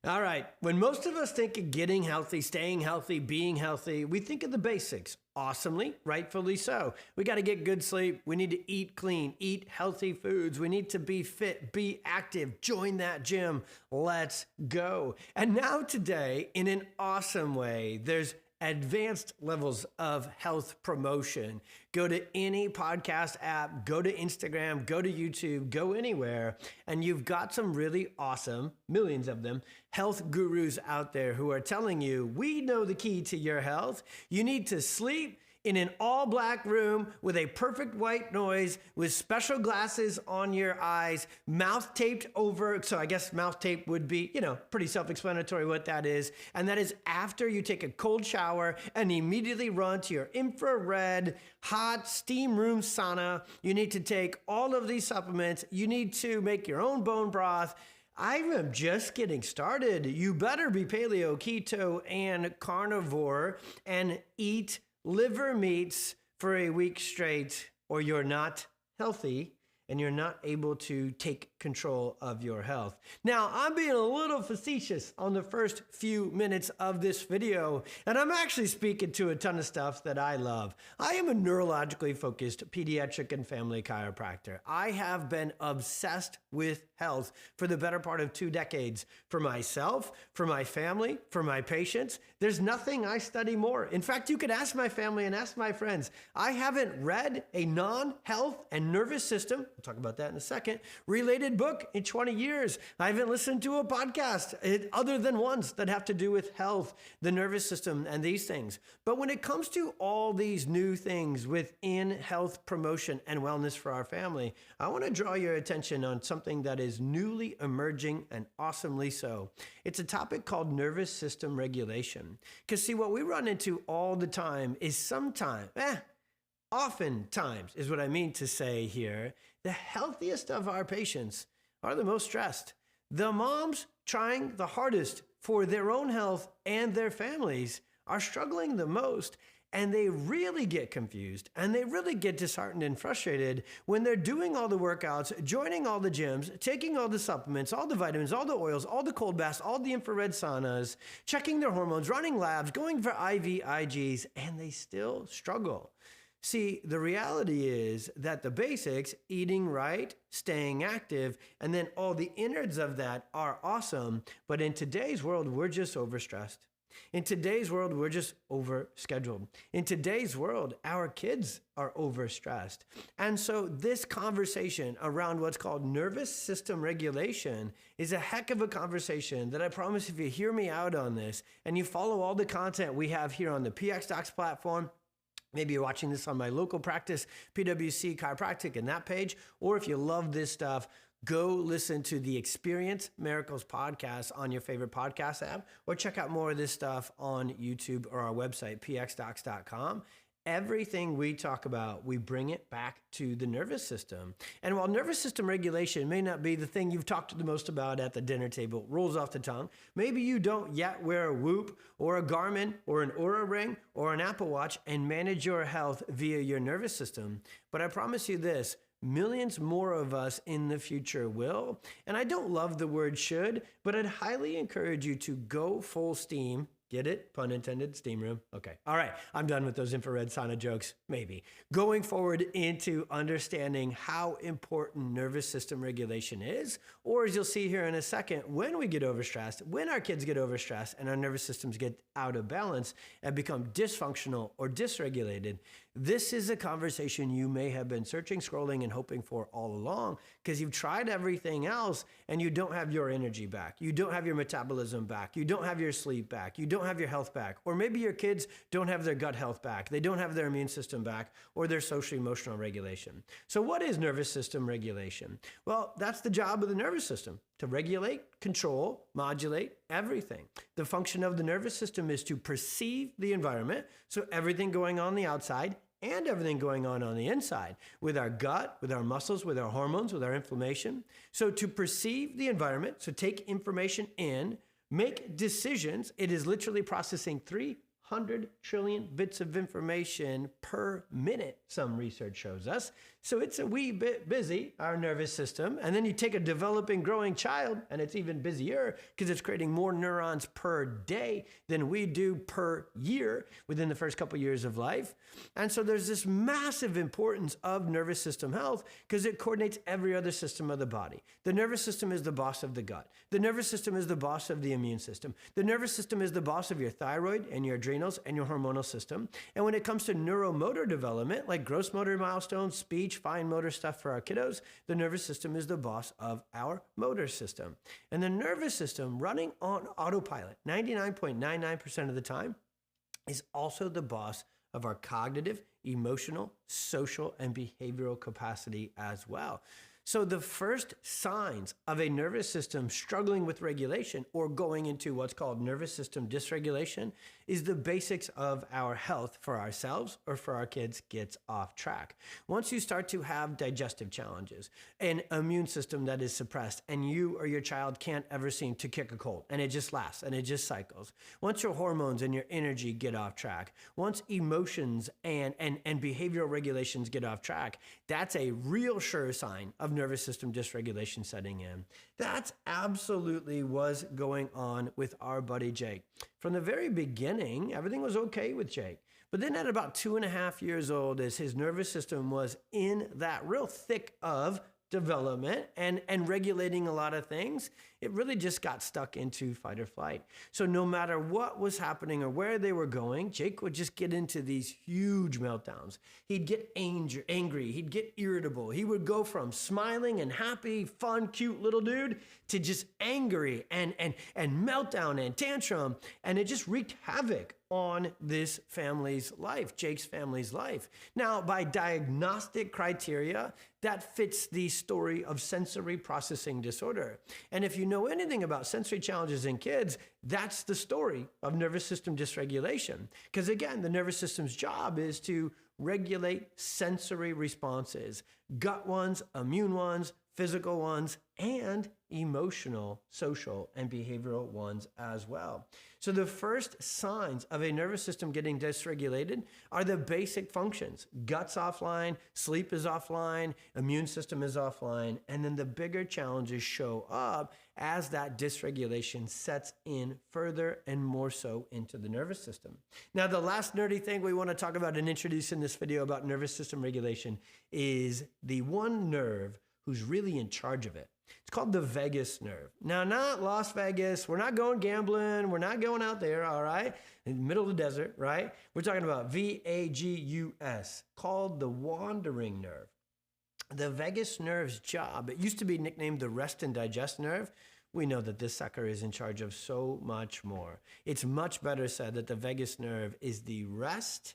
All right. When most of us think of getting healthy, staying healthy, being healthy, we think of the basics. Awesomely, rightfully so. We got to get good sleep. We need to eat clean, eat healthy foods. We need to be fit, be active, join that gym. Let's go. And now today, in an awesome way, there's advanced levels of health promotion. Go to any podcast app, go to Instagram, go to YouTube, go anywhere, and you've got some really awesome, millions of them, health gurus out there who are telling you, we know the key to your health. You need to sleep in an all-black room with a perfect white noise, with special glasses on your eyes, mouth taped over. So I guess mouth tape would be, pretty self-explanatory what that is. And that is after you take a cold shower and immediately run to your infrared hot steam room sauna. You need to take all of these supplements. You need to make your own bone broth. I am just getting started. You better be paleo, keto, and carnivore and eat liver meats for a week straight, or you're not healthy and you're not able to take control of your health. Now, I'm being a little facetious on the first few minutes of this video, and I'm actually speaking to a ton of stuff that I love. I am a neurologically focused pediatric and family chiropractor. I have been obsessed with health for the better part of 2 decades. For myself, for my family, for my patients, there's nothing I study more. In fact, you could ask my family and ask my friends. I haven't read a non-health and nervous system, we'll talk about that in a second, related book in 20 years. I haven't listened to a podcast other than ones that have to do with health, the nervous system, and these things. But when it comes to all these new things within health promotion and wellness for our family, I want to draw your attention on something that is newly emerging and awesomely so. It's a topic called nervous system regulation. Because see, what we run into all the time is oftentimes is what I mean to say here, the healthiest of our patients are the most stressed. The moms trying the hardest for their own health and their families are struggling the most, and they really get confused and they really get disheartened and frustrated when they're doing all the workouts, joining all the gyms, taking all the supplements, all the vitamins, all the oils, all the cold baths, all the infrared saunas, checking their hormones, running labs, going for IVIGs, and they still struggle. See, the reality is that the basics, eating right, staying active, and then all the innards of that are awesome. But in today's world, we're just overstressed. In today's world, we're just overscheduled. In today's world, our kids are overstressed. And so this conversation around what's called nervous system regulation is a heck of a conversation that I promise if you hear me out on this and you follow all the content we have here on the pxdocs platform, maybe you're watching this on my local practice, PWC Chiropractic, and that page, or if you love this stuff, go listen to the Experience Miracles podcast on your favorite podcast app, or check out more of this stuff on YouTube or our website, pxdocs.com. Everything we talk about, we bring it back to the nervous system. And while nervous system regulation may not be the thing you've talked the most about at the dinner table, rolls off the tongue, maybe you don't yet wear a Whoop or a Garmin or an Oura Ring or an Apple Watch and manage your health via your nervous system. But I promise you this, millions more of us in the future will. And I don't love the word should, but I'd highly encourage you to go full steam. Get it? Pun intended, steam room. Okay. All right. I'm done with those infrared sauna jokes. Maybe. Going forward into understanding how important nervous system regulation is, or as you'll see here in a second, when we get overstressed, when our kids get overstressed and our nervous systems get out of balance and become dysfunctional or dysregulated, this is a conversation you may have been searching, scrolling, and hoping for all along because you've tried everything else and you don't have your energy back. You don't have your metabolism back. You don't have your sleep back. You don't have your health back. Or maybe your kids don't have their gut health back. They don't have their immune system back or their social emotional regulation. So what is nervous system regulation? Well, that's the job of the nervous system, to regulate, control, modulate everything. The function of the nervous system is to perceive the environment, so everything going on the outside and everything going on the inside, with our gut, with our muscles, with our hormones, with our inflammation. So to perceive the environment, so take information in, make decisions. It is literally processing 300 trillion bits of information per minute, some research shows us. So it's a wee bit busy, our nervous system. And then you take a developing, growing child, and it's even busier because it's creating more neurons per day than we do per year within the first couple years of life. And so there's this massive importance of nervous system health because it coordinates every other system of the body. The nervous system is the boss of the gut. The nervous system is the boss of the immune system. The nervous system is the boss of your thyroid and your adrenals and your hormonal system. And when it comes to neuromotor development, like gross motor milestones, speech, fine motor stuff for our kiddos, the nervous system is the boss of our motor system. And the nervous system running on autopilot 99.99% of the time is also the boss of our cognitive, emotional, social, and behavioral capacity as well. So the first signs of a nervous system struggling with regulation or going into what's called nervous system dysregulation is the basics of our health for ourselves or for our kids gets off track. Once you start to have digestive challenges, an immune system that is suppressed, and you or your child can't ever seem to kick a cold, and it just lasts and it just cycles. Once your hormones and your energy get off track, once emotions and behavioral regulations get off track, that's a real sure sign of nervous system dysregulation setting in. That's absolutely what's going on with our buddy Jake. From the very beginning, everything was okay with Jake. But then at about 2.5 years old, as his nervous system was in that real thick of development and regulating a lot of things, it really just got stuck into fight or flight. So no matter what was happening or where they were going, Jake would just get into these huge meltdowns. He'd get angry, he'd get irritable. He would go from smiling and happy, fun, cute little dude to just angry and meltdown and tantrum. And it just wreaked havoc on this family's life, Jake's family's life. Now, by diagnostic criteria, that fits the story of sensory processing disorder. And if you know anything about sensory challenges in kids, that's the story of nervous system dysregulation. Because again, the nervous system's job is to regulate sensory responses, gut ones, immune ones, physical ones, and emotional, social, and behavioral ones as well. So the first signs of a nervous system getting dysregulated are the basic functions. Gut's offline, sleep is offline, immune system is offline, and then the bigger challenges show up as that dysregulation sets in further and more so into the nervous system. Now, the last nerdy thing we want to talk about and introduce in this video about nervous system regulation is the one nerve who's really in charge of it. It's called the vagus nerve. Now, not Las Vegas. We're not going gambling. We're not going out there, all right, in the middle of the desert, right? We're talking about vagus, called the wandering nerve. The vagus nerve's job, it used to be nicknamed the rest and digest nerve. We know that this sucker is in charge of so much more. It's much better said that the vagus nerve is the rest,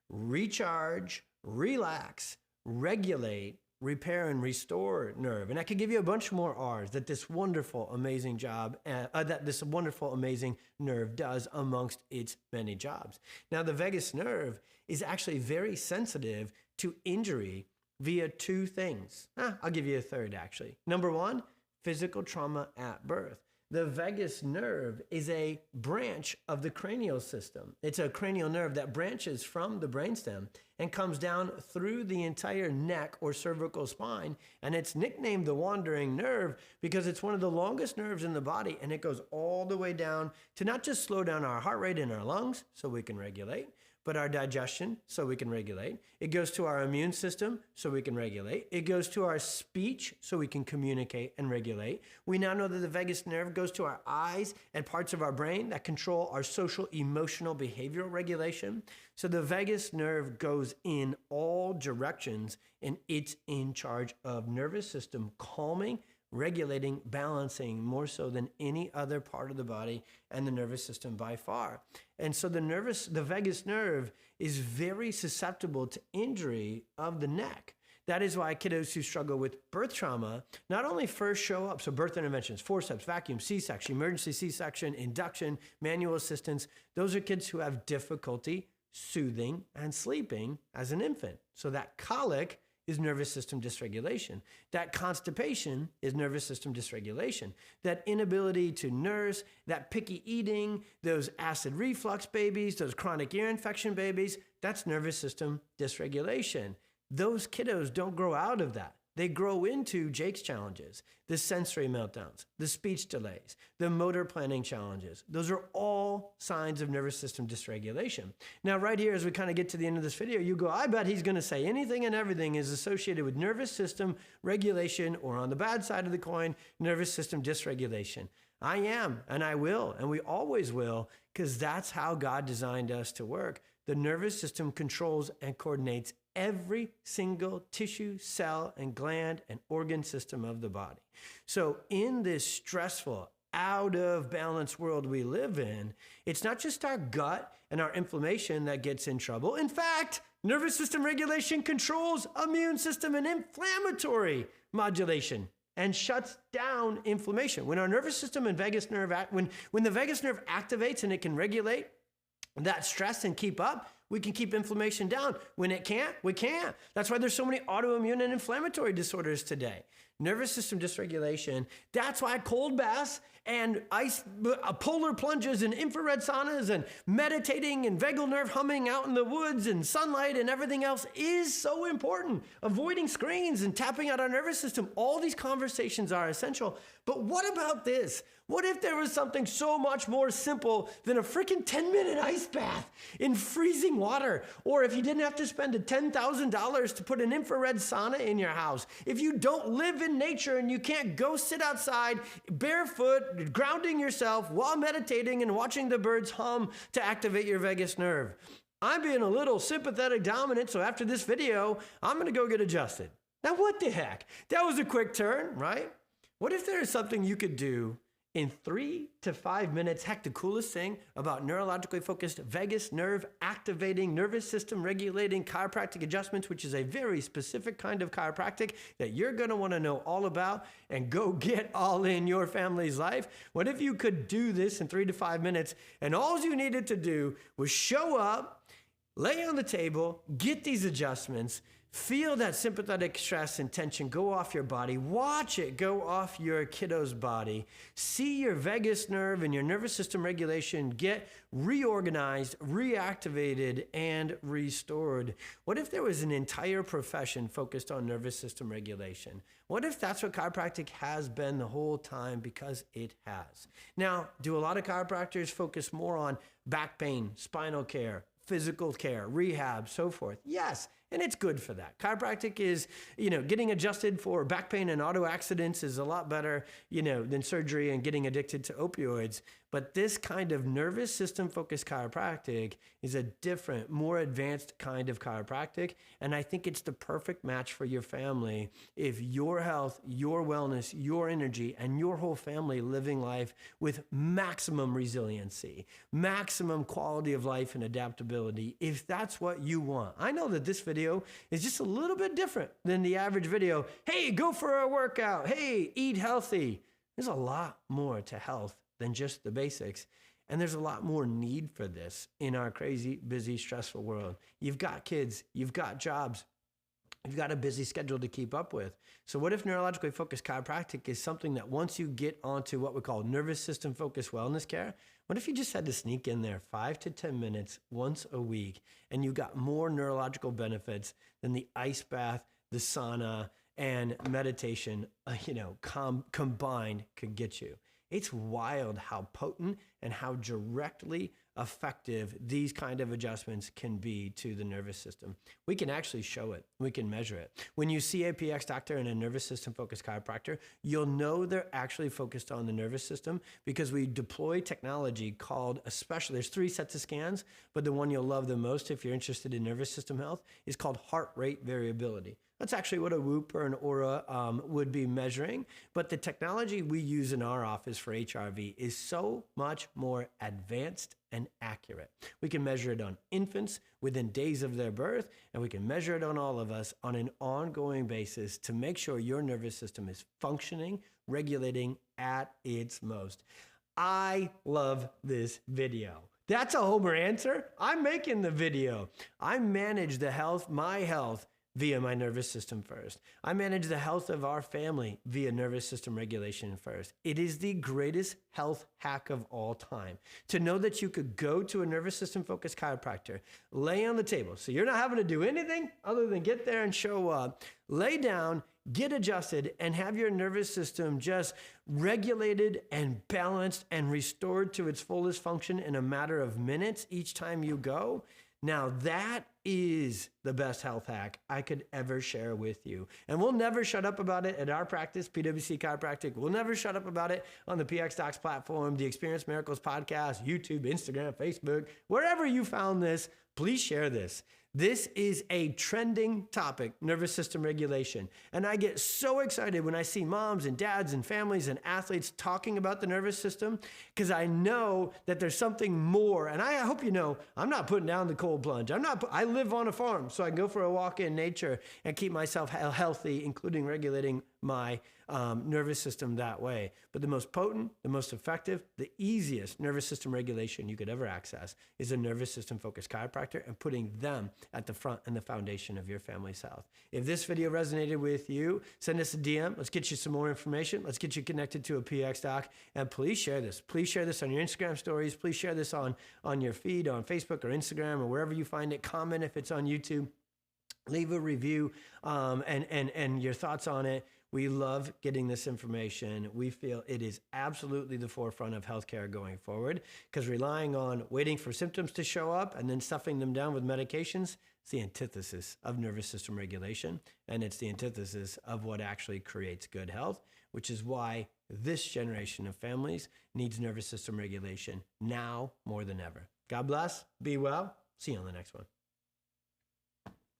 recharge, relax, regulate, repair and restore nerve. And I could give you a bunch more R's that this wonderful, amazing job, that this wonderful, amazing nerve does amongst its many jobs. Now, the vagus nerve is actually very sensitive to injury via two things. I'll give you a third, actually. Number one, physical trauma at birth. The vagus nerve is a branch of the cranial system. It's a cranial nerve that branches from the brainstem and comes down through the entire neck or cervical spine. And it's nicknamed the wandering nerve because it's one of the longest nerves in the body, and it goes all the way down to not just slow down our heart rate in our lungs so we can regulate, but our digestion so we can regulate. It goes to our immune system so we can regulate. It goes to our speech so we can communicate and regulate. We now know that the vagus nerve goes to our eyes and parts of our brain that control our social, emotional, behavioral regulation. So the vagus nerve goes in all directions, and it's in charge of nervous system calming, regulating, balancing more so than any other part of the body and the nervous system by far. And so the vagus nerve is very susceptible to injury of the neck. That is why kiddos who struggle with birth trauma not only first show up, so birth interventions, forceps, vacuum, C-section, emergency C-section, induction, manual assistance, those are kids who have difficulty soothing and sleeping as an infant. So that colic is nervous system dysregulation. That constipation is nervous system dysregulation. That inability to nurse, that picky eating, those acid reflux babies, those chronic ear infection babies, that's nervous system dysregulation. those kiddos don't grow out of that. They grow into Jake's challenges, the sensory meltdowns, the speech delays, the motor planning challenges. Those are all signs of nervous system dysregulation. Now, right here, as we kind of get to the end of this video, you go, I bet he's going to say anything and everything is associated with nervous system regulation, or on the bad side of the coin, nervous system dysregulation. I am, and I will, and we always will, because that's how God designed us to work. The nervous system controls and coordinates every single tissue, cell, and gland and organ system of the body. So in this stressful, out of balance world we live in, it's not just our gut and our inflammation that gets in trouble. In fact, nervous system regulation controls immune system and inflammatory modulation and shuts down inflammation. When our nervous system and vagus nerve, when the vagus nerve activates and it can regulate that stress and keep up, we can keep inflammation down. When it can't, we can't. That's why there's so many autoimmune and inflammatory disorders today. Nervous system dysregulation. That's why cold baths and ice, polar plunges and infrared saunas and meditating and vagal nerve humming out in the woods and sunlight and everything else is so important. Avoiding screens and tapping out our nervous system. All these conversations are essential. But what about this? What if there was something so much more simple than a freaking 10-minute ice bath in freezing water? Or if you didn't have to spend $10,000 to put an infrared sauna in your house? If you don't live in nature and you can't go sit outside barefoot, grounding yourself while meditating and watching the birds hum to activate your vagus nerve. I'm being a little sympathetic dominant, so after this video, I'm going to go get adjusted. Now, what the heck? That was a quick turn, right? What if there is something you could do in 3 to 5 minutes? Heck, the coolest thing about neurologically focused vagus nerve activating, nervous system regulating chiropractic adjustments, which is a very specific kind of chiropractic that you're going to want to know all about and go get all in your family's life. What if you could do this in 3 to 5 minutes and all you needed to do was show up, lay on the table, get these adjustments, feel that sympathetic stress and tension go off your body. Watch it go off your kiddo's body. See your vagus nerve and your nervous system regulation get reorganized, reactivated, and restored. What if there was an entire profession focused on nervous system regulation? What if that's what chiropractic has been the whole time? Because it has. Now, do a lot of chiropractors focus more on back pain, spinal care, physical care, rehab, so forth? Yes. And it's good for that. Chiropractic is, getting adjusted for back pain and auto accidents is a lot better, than surgery and getting addicted to opioids. But this kind of nervous system focused chiropractic is a different, more advanced kind of chiropractic. And I think it's the perfect match for your family if your health, your wellness, your energy, and your whole family living life with maximum resiliency, maximum quality of life and adaptability, if that's what you want. I know that this video is just a little bit different than the average video. Hey, go for a workout. Hey, eat healthy. There's a lot more to health than just the basics. And there's a lot more need for this in our crazy, busy, stressful world. You've got kids, you've got jobs, you've got a busy schedule to keep up with. So what if neurologically focused chiropractic is something that once you get onto what we call nervous system focused wellness care, what if you just had to sneak in there 5 to 10 minutes once a week and you got more neurological benefits than the ice bath, the sauna, and meditation, combined could get you? It's wild how potent and how directly effective these kind of adjustments can be to the nervous system. We can actually show it. We can measure it. When you see a PX doctor and a nervous system focused chiropractor, you'll know they're actually focused on the nervous system because we deploy technology called, especially, there's 3 sets of scans, but the one you'll love the most if you're interested in nervous system health is called heart rate variability. That's actually what a Whoop or an Aura would be measuring. But the technology we use in our office for HRV is so much more advanced and accurate. We can measure it on infants within days of their birth, and we can measure it on all of us on an ongoing basis to make sure your nervous system is functioning, regulating at its most. I love this video. That's a Homer answer. I'm making the video. I manage the health, my health, via my nervous system first. I manage the health of our family via nervous system regulation first. It is the greatest health hack of all time to know that you could go to a nervous system focused chiropractor, lay on the table. So you're not having to do anything other than get there and show up, lay down, get adjusted, and have your nervous system just regulated and balanced and restored to its fullest function in a matter of minutes each time you go. Now that is the best health hack I could ever share with you. And we'll never shut up about it at our practice, PwC Chiropractic. We'll never shut up about it on the pxdocs platform, the Experience Miracles podcast, YouTube, Instagram, Facebook, wherever you found this, please share this. This is a trending topic, nervous system regulation. And I get so excited when I see moms and dads and families and athletes talking about the nervous system, because I know that there's something more. And I hope you know, I'm not putting down the cold plunge. I live on a farm, so I can go for a walk in nature and keep myself healthy, including regulating my nervous system that way. But the most potent, the most effective, the easiest nervous system regulation you could ever access is a nervous system focused chiropractor, and putting them at the front and the foundation of your family's health. If this video resonated with you, send us a DM. Let's get you some more information. Let's get you connected to a PX doc, and please share this. Please share this on your Instagram stories. Please share this on your feed on Facebook or Instagram or wherever you find it. Comment if it's on YouTube. Leave a review and your thoughts on it. We love getting this information. We feel it is absolutely the forefront of healthcare going forward, because relying on waiting for symptoms to show up and then stuffing them down with medications is the antithesis of nervous system regulation, and it's the antithesis of what actually creates good health, which is why this generation of families needs nervous system regulation now more than ever. God bless. Be well. See you on the next one.